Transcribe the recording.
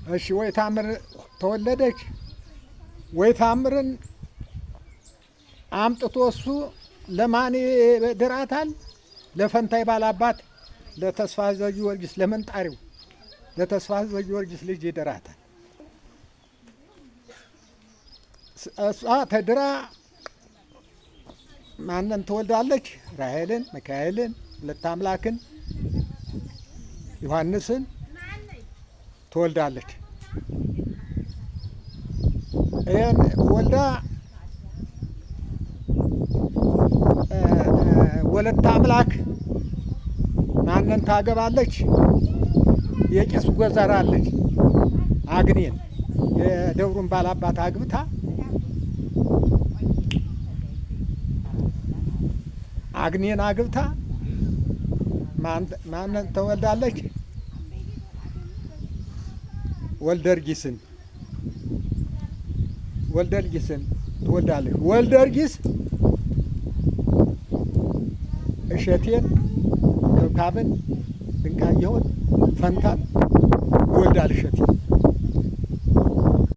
እሺ ወይ ታምር ተወለደች ወይ ታምርን አምጥቶ እሱ ለማን ድራታል? ለፈንታይ ባላባት ለተስፋ ዘጊዮርጊስ ለመንጣሪው ለተስፋ ዘጊዮርጊስ ልጅ ይድራታል። እሷ ተድራ ማንን ትወልዳለች? ራሔልን፣ ሚካኤልን፣ ሁለት አምላክን፣ ዮሐንስን ትወልዳለች። ይህን ወልዳ ወለተ አምላክ ማንን ታገባለች? የቄሱ ጎዘራ አለች አግኔን የደብሩን ባላባት አግብታ አግኔን አግብታ ማንን ትወልዳለች? ወልደርጊስን ትወልዳለች። ወልደርጊስ እሸቴን፣ ከብካብን፣ ድንቃየሁን፣ ፈንታን ይወልዳል። እሸቴን